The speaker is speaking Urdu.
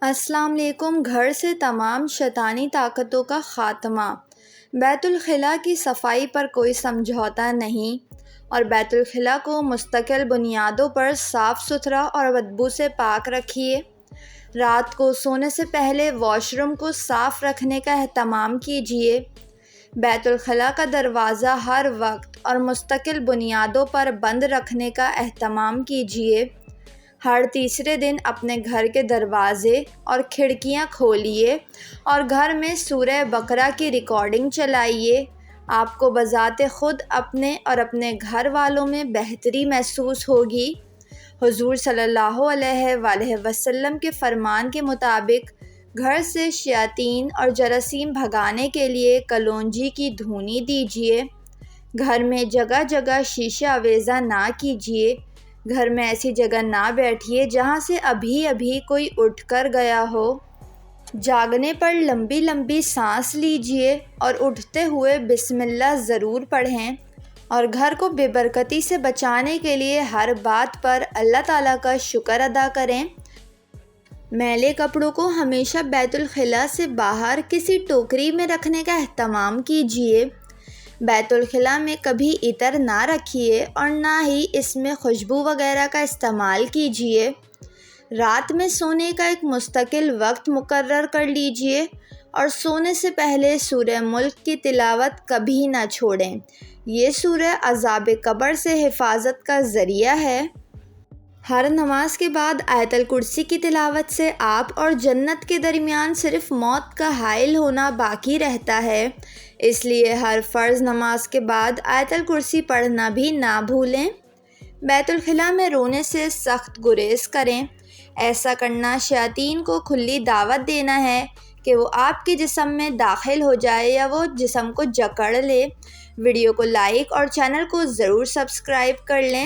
السلام علیکم۔ گھر سے تمام شیطانی طاقتوں کا خاتمہ۔ بیت الخلاء کی صفائی پر کوئی سمجھوتہ نہیں اور بیت الخلاء کو مستقل بنیادوں پر صاف ستھرا اور بدبو سے پاک رکھیے۔ رات کو سونے سے پہلے واش روم کو صاف رکھنے کا اہتمام کیجیے۔ بیت الخلاء کا دروازہ ہر وقت اور مستقل بنیادوں پر بند رکھنے کا اہتمام کیجیے۔ ہر تیسرے دن اپنے گھر کے دروازے اور کھڑکیاں کھولیے اور گھر میں سورہ بقرہ کی ریکارڈنگ چلائیے۔ آپ کو بذات خود اپنے اور اپنے گھر والوں میں بہتری محسوس ہوگی۔ حضور صلی اللہ علیہ وآلہ وسلم کے فرمان کے مطابق گھر سے شیاطین اور جراثیم بھگانے کے لیے کلونجی کی دھونی دیجیے۔ گھر میں جگہ جگہ شیشہ آویزاں نہ کیجیے۔ گھر میں ایسی جگہ نہ بیٹھیے جہاں سے ابھی ابھی کوئی اٹھ کر گیا ہو۔ جاگنے پر لمبی لمبی سانس لیجیے اور اٹھتے ہوئے بسم اللہ ضرور پڑھیں، اور گھر کو بے برکتی سے بچانے کے لیے ہر بات پر اللہ تعالیٰ کا شکر ادا کریں۔ میلے کپڑوں کو ہمیشہ بیت الخلاء سے باہر کسی ٹوکری میں رکھنے کا اہتمام کیجیے۔ بیت الخلاء میں کبھی عطر نہ رکھیے اور نہ ہی اس میں خوشبو وغیرہ کا استعمال کیجیے۔ رات میں سونے کا ایک مستقل وقت مقرر کر لیجیے اور سونے سے پہلے سورہ ملک کی تلاوت کبھی نہ چھوڑیں۔ یہ سورہ عذاب قبر سے حفاظت کا ذریعہ ہے۔ ہر نماز کے بعد آیت الکرسی کی تلاوت سے آپ اور جنت کے درمیان صرف موت کا حائل ہونا باقی رہتا ہے، اس لیے ہر فرض نماز کے بعد آیت الکرسی پڑھنا بھی نہ بھولیں۔ بیت الخلاء میں رونے سے سخت گریز کریں۔ ایسا کرنا شیاطین کو کھلی دعوت دینا ہے کہ وہ آپ کے جسم میں داخل ہو جائے یا وہ جسم کو جکڑ لے۔ ویڈیو کو لائک اور چینل کو ضرور سبسکرائب کر لیں۔